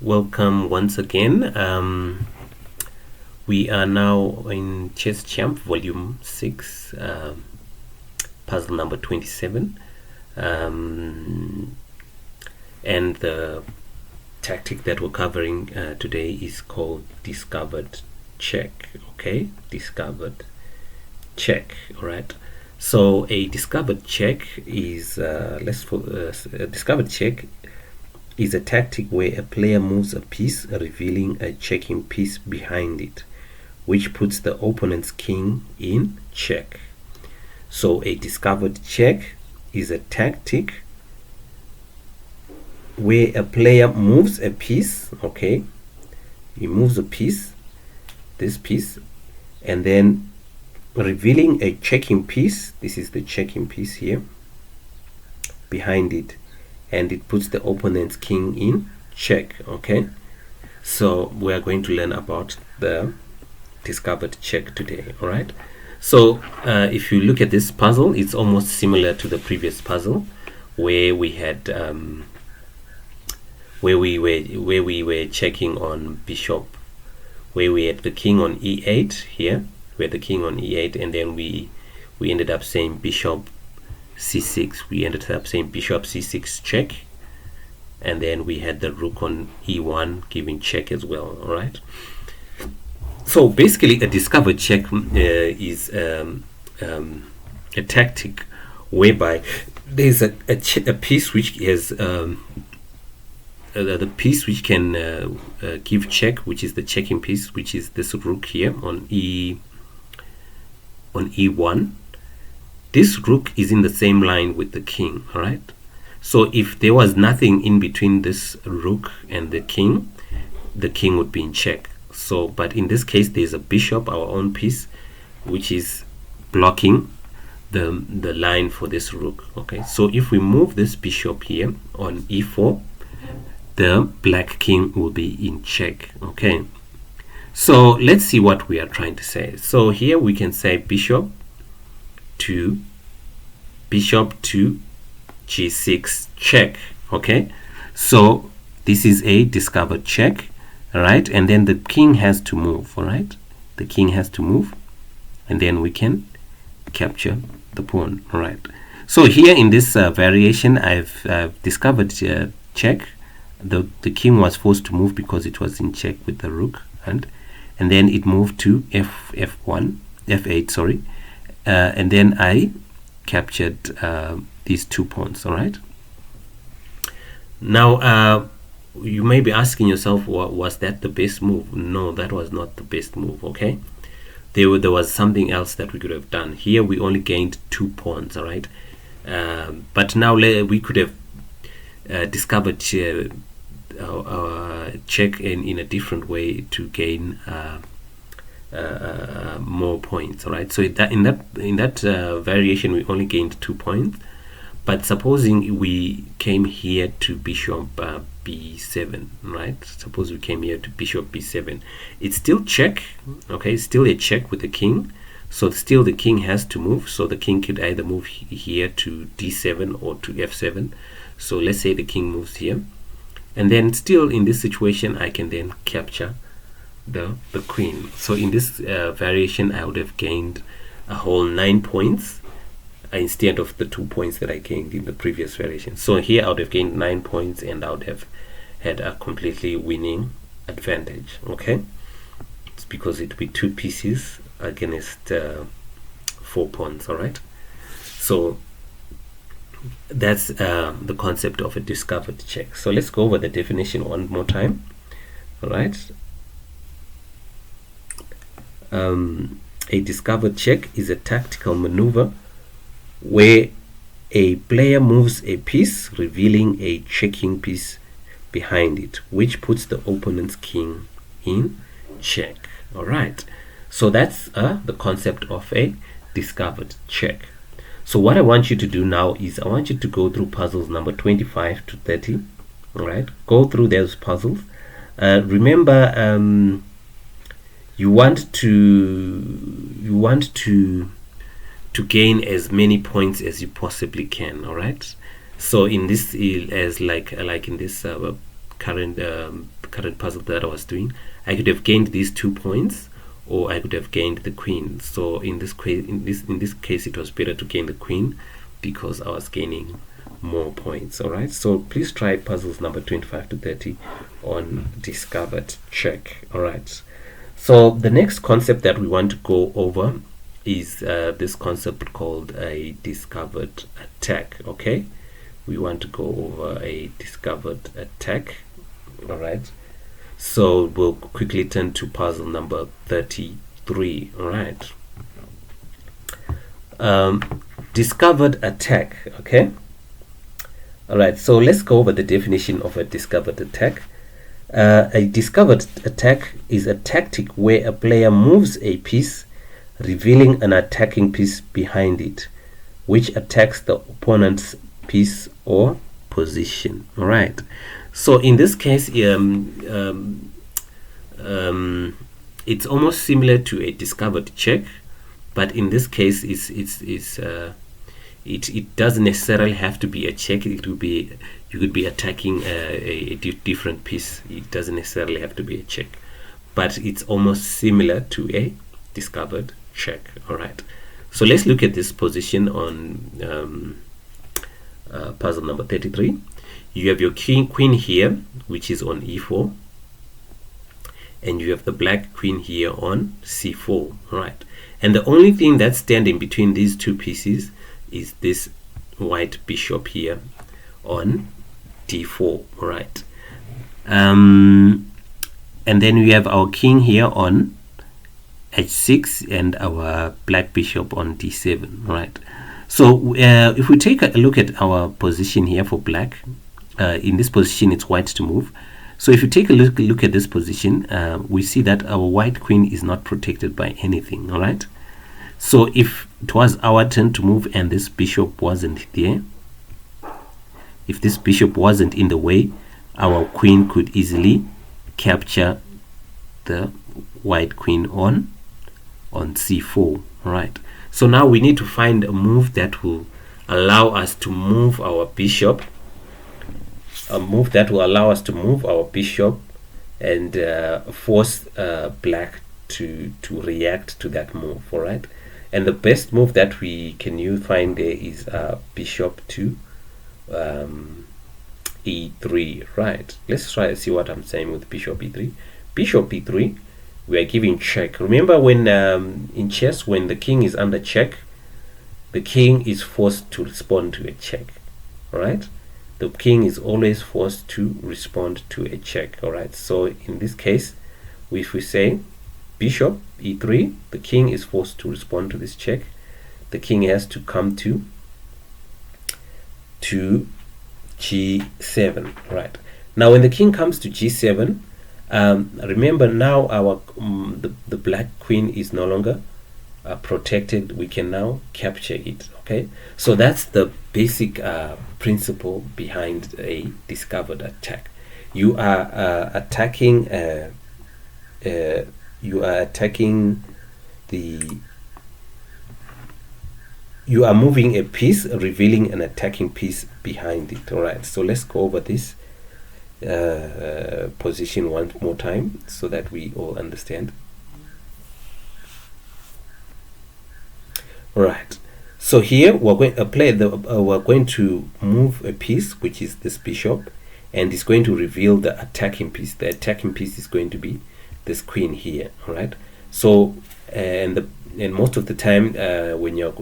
Welcome once again. We are now in Chess Champ Volume 6, puzzle number 27. And the tactic that we're covering today is called discovered check. Okay, discovered check. All right. So a discovered check is a discovered check is a tactic where a player moves a piece, revealing a checking piece behind it, which puts the opponent's king in check. So a discovered check is a tactic where a player moves a piece. Okay, he moves a piece, this piece, and then revealing a checking piece. This is the checking piece here behind it, and it puts the opponent's king in check. Okay, so we are going to learn about the discovered check today. All right, so if you look at this puzzle, it's almost similar to the previous puzzle where we had where we were checking on bishop, where we had the king on e8 here. We had the king on e8, and then we ended up saying bishop c6. We ended up saying bishop c6 check, and then we had the rook on e1 giving check as well. All right, so basically a discovered check is a tactic whereby there's a piece which has the piece which can give check, which is the checking piece, which is this rook here on e1. This rook is in the same line with the king. All right, so if there was nothing in between this rook and the king would be in check. So but in this case there's a bishop, our own piece, which is blocking the line for this rook. Okay, so if we move this bishop here on e4, the black king will be in check. Okay, so let's see what we are trying to say. So here we can say bishop to g6 check. Okay, so this is a discovered check. All right, and then the king has to move. All right, the king has to move, and then we can capture the pawn. All right, so here in this variation I've discovered check. The king was forced to move because it was in check with the rook, and then it moved to f8, sorry, and then I captured these 2 pawns. All right, now you may be asking yourself, was that the best move? No, that was not the best move. Okay, there was something else that we could have done. Here we only gained 2 pawns. All right, but now we could have discovered check in a different way to gain more points. All right, so in that variation we only gained 2 points. But supposing we came here to bishop b7, right? Suppose we came here to bishop b7, it's still check. Okay, it's still a check with the king, so still the king has to move. So the king could either move here to d7 or to f7. So let's say the king moves here, and then still in this situation I can then capture the queen. So in this variation I would have gained a whole 9 points instead of the 2 points that I gained in the previous variation. So here I would have gained 9 points, and I would have had a completely winning advantage. Okay, it's because it would be 2 pieces against 4 pawns. All right, so that's the concept of a discovered check. So let's go over the definition one more time. All right, a discovered check is a tactical maneuver where a player moves a piece, revealing a checking piece behind it, which puts the opponent's king in check. All right, so that's the concept of a discovered check. So what I want you to do now is I want you to go through puzzles number 25 to 30. All right, go through those puzzles. Remember, you want to gain as many points as you possibly can. All right, so in this, as like in this current current puzzle that I was doing, I could have gained these 2 points, or I could have gained the queen. So in this case, it was better to gain the queen because I was gaining more points. All right. So please try puzzles number 25 to 30 on discovered check. All right. So the next concept that we want to go over is this concept called a discovered attack. Okay, we want to go over a discovered attack. All right, so we'll quickly turn to puzzle number 33. All right, discovered attack. Okay, all right, so let's go over the definition of a discovered attack. A discovered attack is a tactic where a player moves a piece, revealing an attacking piece behind it, which attacks the opponent's piece or position. All right. So in this case, it's almost similar to a discovered check, but in this case, it doesn't necessarily have to be a check. It will be, you could be attacking a different piece. It doesn't necessarily have to be a check, but it's almost similar to a discovered check. All right, so let's look at this position on puzzle number 33. You have your queen here, which is on e4, and you have the black queen here on c4. Right, and the only thing that's standing between these two pieces is this white bishop here on d4. Right, and then we have our king here on h6 and our black bishop on d7. Right, so if we take a look at our position here for black, in this position it's white to move. So if you take a look at this position, we see that our white queen is not protected by anything. All right, so if it was our turn to move and this bishop wasn't there, if this bishop wasn't in the way, our queen could easily capture the white queen on c4. Right, so now we need to find a move that will allow us to move our bishop, and force black to react to that move. All right, and the best move that we can find there is bishop to e3. Right, let's try to see what I'm saying with bishop e3. Bishop e3, we are giving check. Remember, when in chess, when the king is under check, the king is forced to respond to a check. All right, the king is always forced to respond to a check. All right, so in this case, if we say bishop e3, the king is forced to respond to this check. The king has to come to g7. Right, now when the king comes to g7, remember now our the black queen is no longer protected. We can now capture it. Okay, so that's the basic principle behind a discovered attack. You are attacking you are moving a piece, revealing an attacking piece behind it. All right, so let's go over this position one more time so that we all understand. All right, so here we're going to we're going to move a piece, which is this bishop, and it's going to reveal the attacking piece. The attacking piece is going to be this queen here. All right, so and most of the time when you're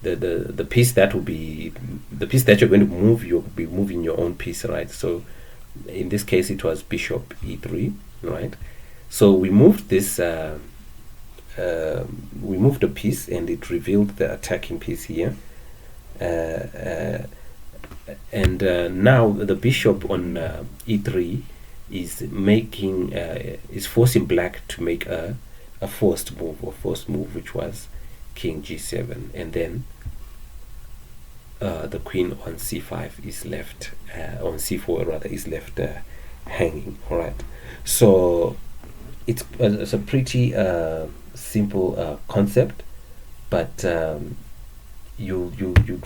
the piece that will be the piece that you're going to move, you'll be moving your own piece. Right, so in this case it was bishop e3. Right, so we moved this we moved a piece and it revealed the attacking piece here, and now the bishop on e3 is making is forcing black to make a forced move, which was king g7, and then the queen on c5 is left on c4 rather is left hanging. All right, so it's a pretty simple concept, but you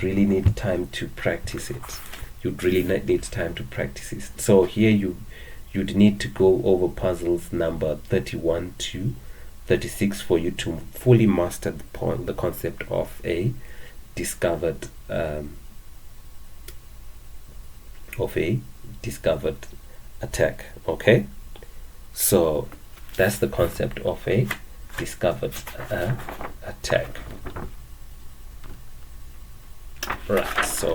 really need time to practice it. You really need time to practice it. So here you you'd need to go over puzzles number 31 to 36 for you to fully master the concept of a discovered attack. Okay, so that's the concept of a discovered attack. Right, so